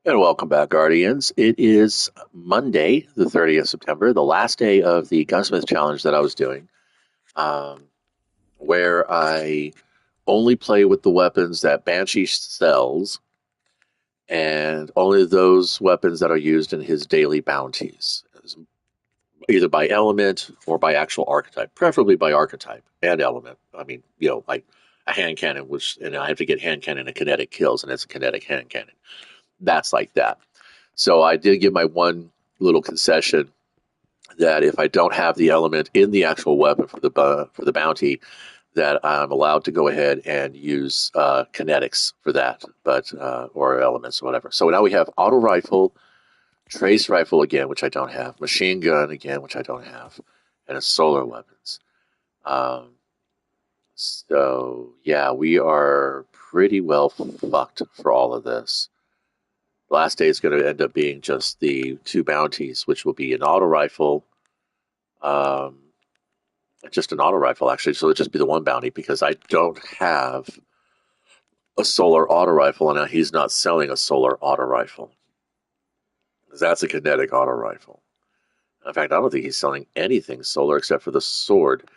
And welcome back, Guardians. It is Monday, the 30th of September, the last day of the Gunsmith challenge that I was doing, um, where I only play with the weapons that Banshee sells and only those weapons that are used in his daily bounties, either by element or by actual archetype, preferably by archetype and element. I mean, like a hand cannon, which, and I have to get hand cannon and kinetic kills, and it's a kinetic hand cannon. That's like that. So I did give my one little concession that if I don't have the element in the actual weapon for the bounty, that I'm allowed to go ahead and use kinetics for that, but or elements or whatever. So now we have auto rifle, trace rifle again, which I don't have, machine gun again, which I don't have, and a solar weapons. Um, so yeah, we are pretty well fucked for all of this. Last day is going to end up being just the two bounties, which will be an auto rifle, um, just an auto rifle actually. So it'll just be the one bounty because I don't have a solar auto rifle, and he's not selling a solar auto rifle. That's a kinetic auto rifle. In fact, I don't think he's selling anything solar except for the sword.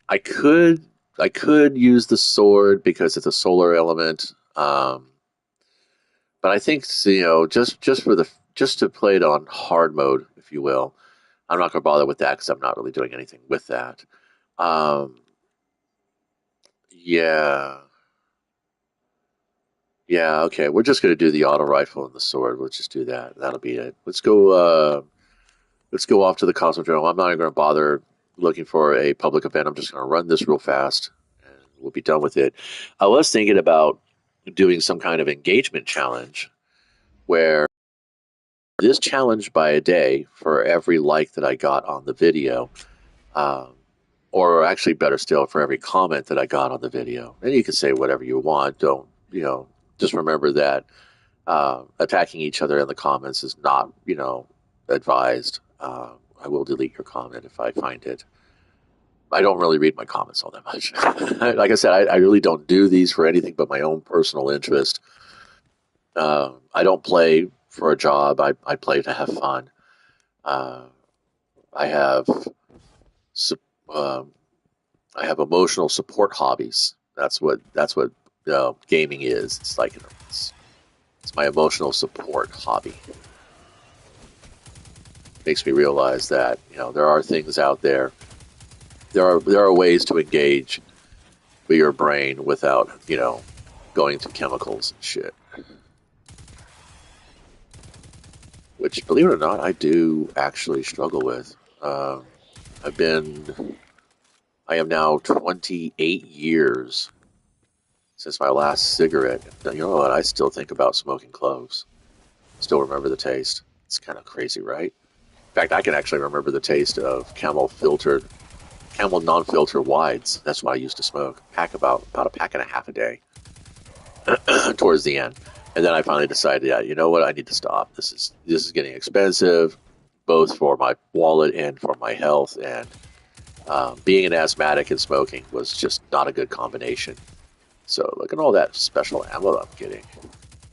I could I could use the sword because it's a solar element. But I think just for the just to play it on hard mode, if you will, I'm not going to bother with that because I'm not really doing anything with that. Um, yeah, yeah, okay. We're just going to do the auto rifle and the sword. Let's just do that. That'll be it. Let's go. Let's go off to the Cosmodrome. I'm not even going to bother looking for a public event. I'm just going to run this real fast, and we'll be done with it. I was thinking about doing some kind of engagement challenge where this challenge by a day for every like that I got on the video. Um, or actually, better still, for every comment that I got on the video. And you can say whatever you want. Don't, just remember that attacking each other in the comments is not, advised. I will delete your comment if I find it. I don't really read my comments all that much. Like I said, I really don't do these for anything but my own personal interest. I don't play for a job. I play to have fun. Uh, I have um, I have emotional support hobbies. That's what gaming is. It's like it's my emotional support hobby. It makes me realize that there are things out there. There are ways to engage with your brain without going to chemicals and shit. Which, believe it or not, I do actually struggle with. Um, I've been I am now 28 years since my last cigarette. You know what? I still think about smoking cloves. Still remember the taste. It's kind of crazy, right? In fact, I can actually remember the taste of Camel non-filter wides. That's what I used to smoke. Pack about a pack and a half a day towards the end, and then I finally decided, yeah, you know what? I need to stop. This is getting expensive, both for my wallet and for my health. And being an asthmatic and smoking was just not a good combination. So look at all that special ammo I'm getting.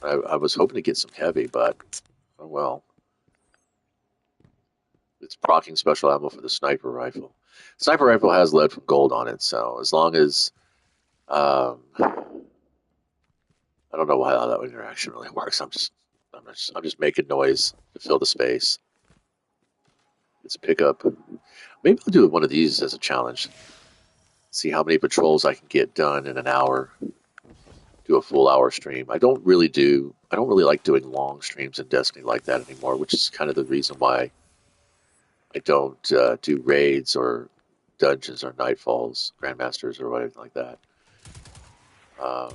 I was hoping to get some heavy, but oh well. It's procking special ammo for the sniper rifle. Sniper rifle has lead from gold on it, so as long as I don't know how that interaction really works. I'm just making noise to fill the space. Let's pick up. Maybe I'll do one of these as a challenge. See how many patrols I can get done in an hour. Do a full hour stream. I don't really like doing long streams in Destiny like that anymore, which is kind of the reason why I don't do raids or dungeons or nightfalls, grandmasters or whatever like that. Um,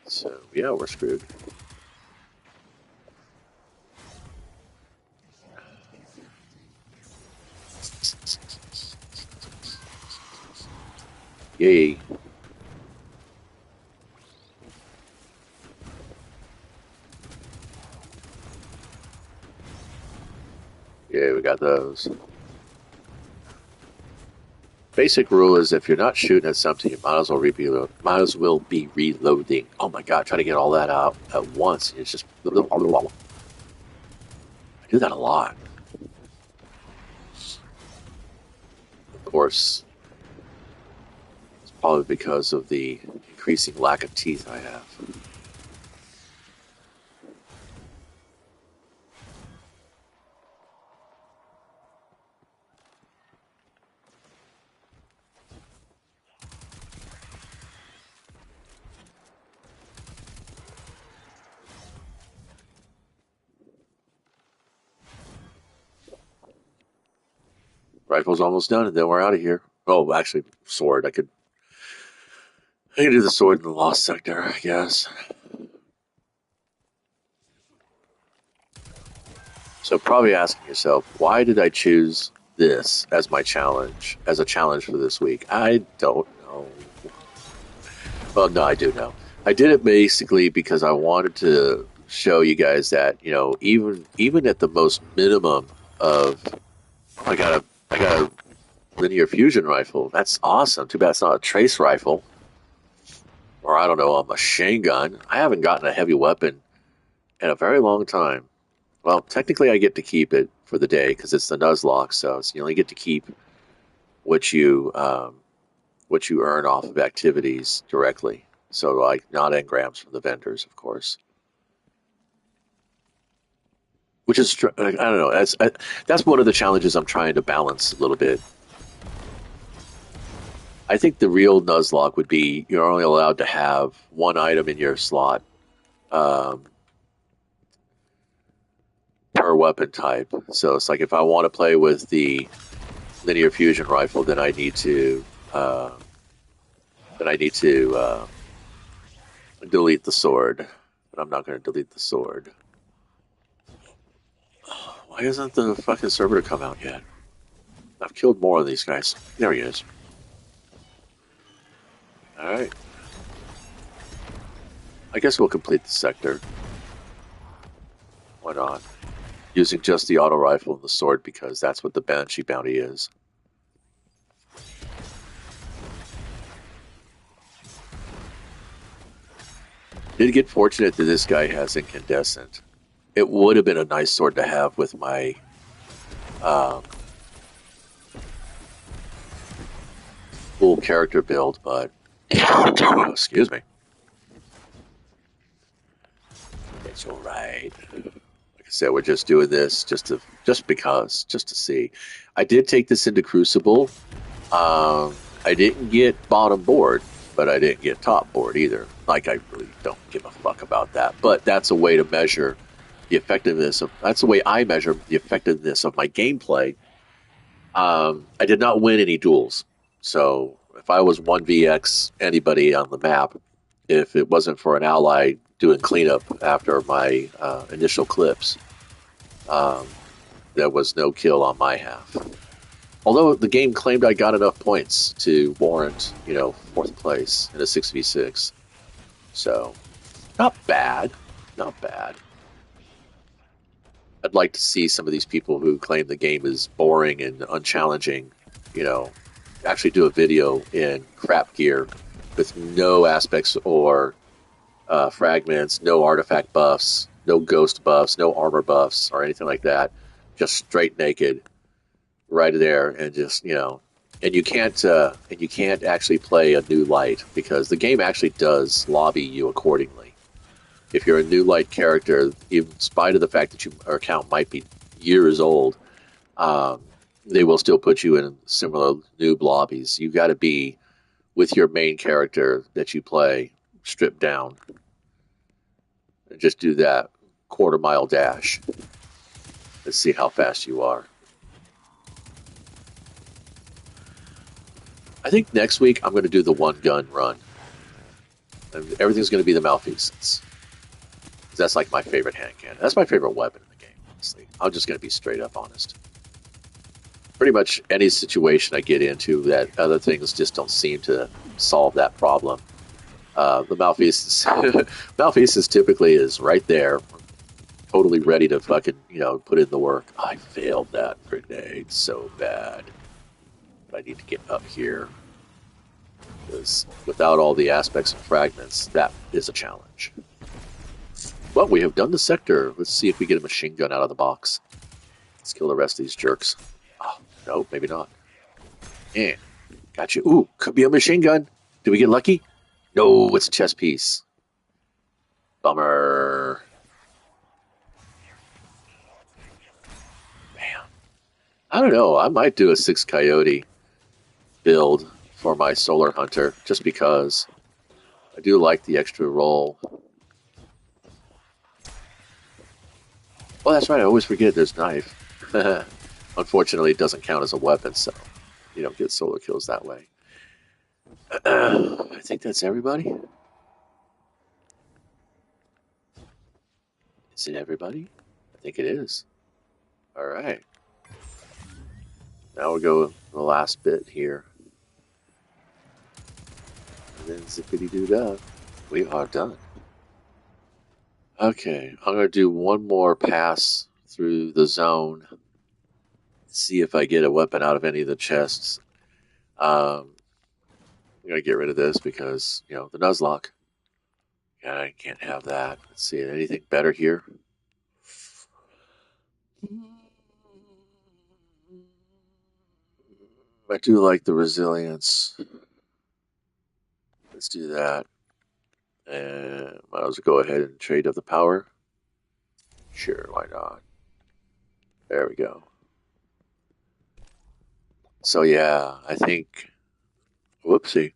so yeah, we're screwed. Yay! Yeah, we got those. basic rule is if you're not shooting at something, you might as well be reloading. Oh my god, try to get all that out at once. It's just I do that a lot. Of course, it's probably because of the increasing lack of teeth I have. Rifle's almost done, and then we're out of here. Oh, actually, sword. I could do the sword in the lost sector, I guess. So probably asking yourself, why did I choose this as my challenge, as a challenge for this week? I don't know. Well, no, I do know. I did it basically because I wanted to show you guys that, even at the most minimum of, I got a linear fusion rifle. That's awesome. Too bad it's not a trace rifle, or I don't know, a machine gun. I haven't gotten a heavy weapon in a very long time. Well, technically, I get to keep it for the day because it's the Nuzlocke, so you only get to keep what you earn off of activities directly. So, like, not engrams from the vendors, of course. Which is, I don't know. That's one of the challenges I'm trying to balance a little bit. I think the real Nuzlocke would be you're only allowed to have one item in your slot um, per weapon type. So it's like if I want to play with the linear fusion rifle, then I need to uh, delete the sword. But I'm not going to delete the sword. Why hasn't the fucking server come out yet? I've killed more of these guys. There he is. Alright. I guess we'll complete the sector. Why not? Using just the auto rifle and the sword because that's what the Banshee bounty is. Did get fortunate that this guy has incandescent. It would have been a nice sword to have with my full character build, but excuse me. It's all right. Like I said, we're just doing this just to see. I did take this into Crucible. I didn't get bottom board, but I didn't get top board either. Like, I really don't give a fuck about that. But that's a way to measure the effectiveness of. That's the way I measure the effectiveness of my gameplay. I did not win any duels, so if I was 1vx anybody on the map, if it wasn't for an ally doing cleanup after my initial clips, um, there was no kill on my half. Although the game claimed I got enough points to warrant, fourth place in a 6v6. So, not bad. Not bad. I'd like to see some of these people who claim the game is boring and unchallenging, actually do a video in crap gear with no aspects or fragments, no artifact buffs, no ghost buffs, no armor buffs, or anything like that. Just straight naked, right there, and just and you can't actually play a new light because the game actually does lobby you accordingly. If you're a new light character, in spite of the fact that your account might be years old, they will still put you in similar noob lobbies. You got to be with your main character that you play stripped down. And just do that quarter-mile dash. Let's see how fast you are. I think next week I'm going to do the one-gun run. And everything's going to be the malfeasance. That's like my favorite hand cannon. That's my favorite weapon in the game, honestly. I'm just going to be straight up honest. Pretty much any situation I get into that other things just don't seem to solve that problem. The malfeasance typically is right there, totally ready to fucking, put in the work. I failed that grenade so bad. I need to get up here. Because without all the aspects and fragments, that is a challenge. Well, we have done the sector. Let's see if we get a machine gun out of the box. Let's kill the rest of these jerks. Oh, no, maybe not. Yeah, got you. Ooh, could be a machine gun. Did we get lucky? No, it's a chess piece. Bummer. Man, I don't know. I might do a 6 coyote build for my solar hunter just because I do like the extra roll. Oh, that's right. I always forget there's knife. Unfortunately, it doesn't count as a weapon, so you don't get solar kills that way. I think that's everybody. Is it everybody? I think it is. All right. Now we'll go the last bit here. And then zippity-doo-dah. We are done. Okay, I'm going to do one more pass through the zone. See if I get a weapon out of any of the chests. I'm going to get rid of this because, the Nuzlocke. Yeah, I can't have that. Let's see, anything better here? I do like the resilience. Let's do that. And might as well go ahead and trade up the power. Sure, why not? There we go. So yeah, I think... Whoopsie.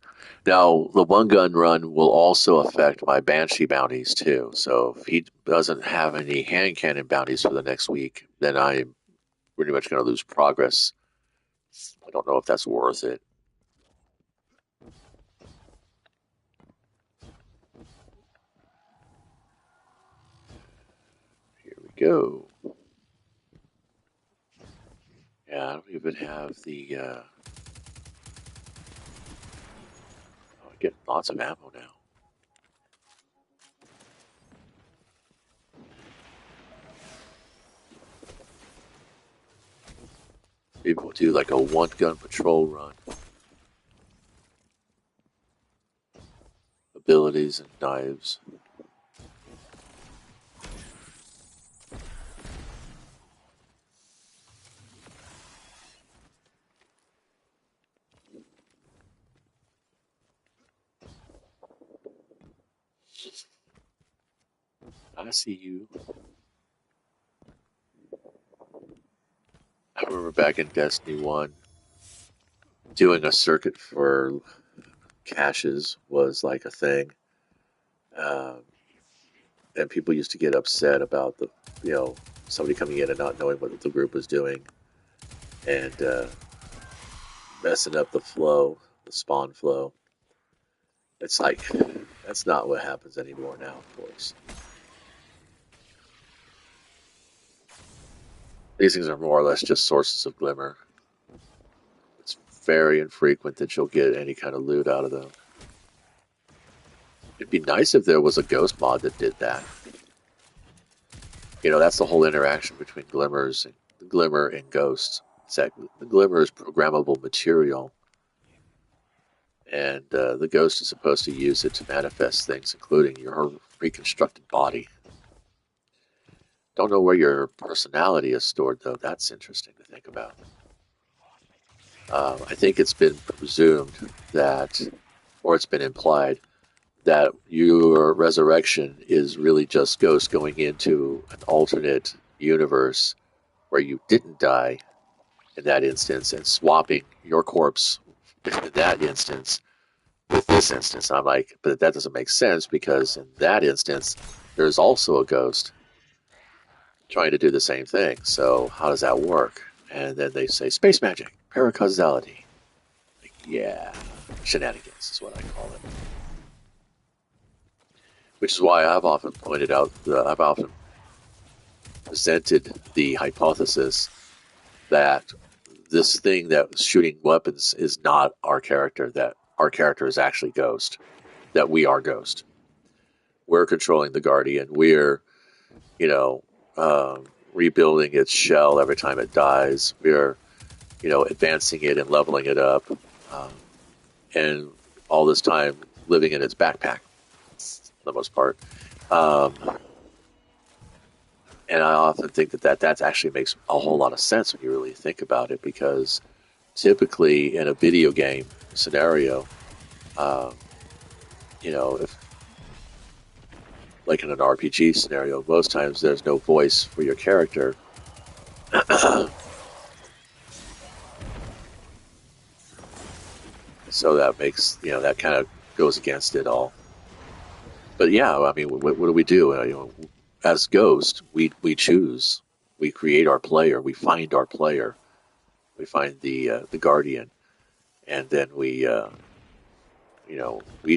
Now, the one gun run will also affect my Banshee bounties too. So if he doesn't have any hand cannon bounties for the next week, then I'm pretty much going to lose progress. I don't know if that's worth it. Here we go. Yeah, I don't even have the... I get lots of ammo now. People do like a one-gun patrol run. Abilities and knives. I see you. I remember back in Destiny 1, doing a circuit for caches was like a thing. And people used to get upset about somebody coming in and not knowing what the group was doing and messing up the flow, the spawn flow. It's like, that's not what happens anymore now, of course. These things are more or less just sources of glimmer. It's very infrequent that you'll get any kind of loot out of them. It'd be nice if there was a ghost mod that did that. That's the whole interaction between glimmer and ghosts. The glimmer is programmable material, and the ghost is supposed to use it to manifest things, including your reconstructed body. Don't know where your personality is stored, though. That's interesting to think about. I think it's been presumed that, or it's been implied, that your resurrection is really just ghosts going into an alternate universe where you didn't die in that instance and swapping your corpse in that instance with this instance. And I'm like, but that doesn't make sense because in that instance, there's also a ghost trying to do the same thing. So how does that work? And then they say space magic, paracausality. Like, yeah, shenanigans is what I call it. Which is why I've often pointed out, I've often presented the hypothesis that this thing that was shooting weapons is not our character, that our character is actually Ghost, that we are Ghost. We're controlling the Guardian. We're, rebuilding its shell every time it dies. We're advancing it and leveling it up, um, and all this time living in its backpack for the most part. Um, and I often think that actually makes a whole lot of sense when you really think about it, because typically in a video game scenario, um, if like in an RPG scenario, most times there's no voice for your character. So that makes, that kind of goes against it all. But yeah, I mean, what do we do? As Ghost, we choose, we create our player, we find our player, we find the guardian, and then we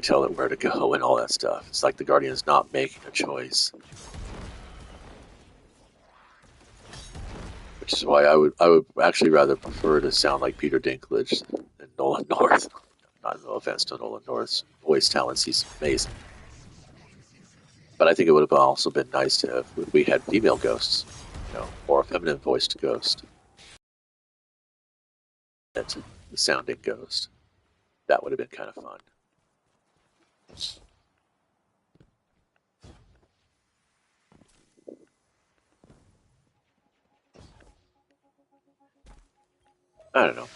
tell it where to go and all that stuff. It's like the guardian's not making a choice, which is why I would actually rather prefer to sound like Peter Dinklage than Nolan North. Not no offense to Nolan North's voice talents, he's amazing. But I think it would have also been nice to have, if we had female ghosts, or a feminine voiced ghost, the sounding ghost. That would have been kind of fun. I don't know.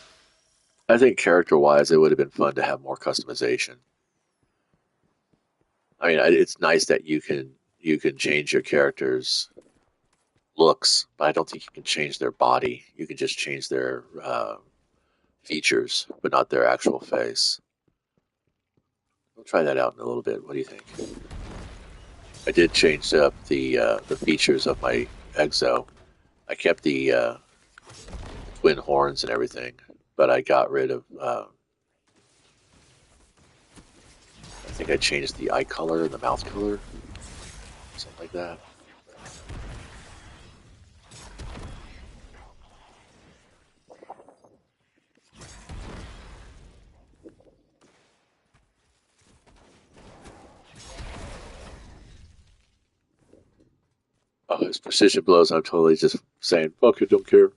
I think character wise, it would have been fun to have more customization. I mean, it's nice that you can change your character's looks, but I don't think you can change their body. You can just change their features, but not their actual face. We'll try that out in a little bit. What do you think? I did change up the features of my exo. I kept the twin horns and everything, but I got rid of. I think I changed the eye color and the mouth color, something like that. Oh, his precision blows. I'm totally just saying, fuck it, don't care.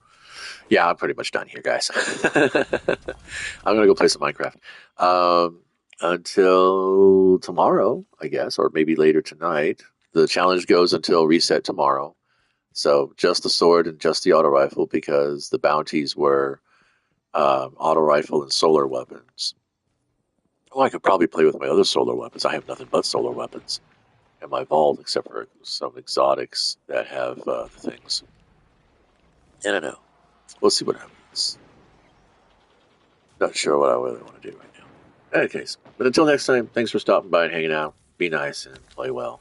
Yeah, I'm pretty much done here, guys. I'm gonna go play some Minecraft. Um, until tomorrow, I guess, or maybe later tonight. The challenge goes until reset tomorrow. So just the sword and just the auto rifle, because the bounties were auto rifle and solar weapons. Well, I could probably play with my other solar weapons. I have nothing but solar weapons in my vault, except for some exotics that have things. I don't know. We'll see what happens. Not sure what I really want to do right now. In any case, but until next time, thanks for stopping by and hanging out. Be nice and play well.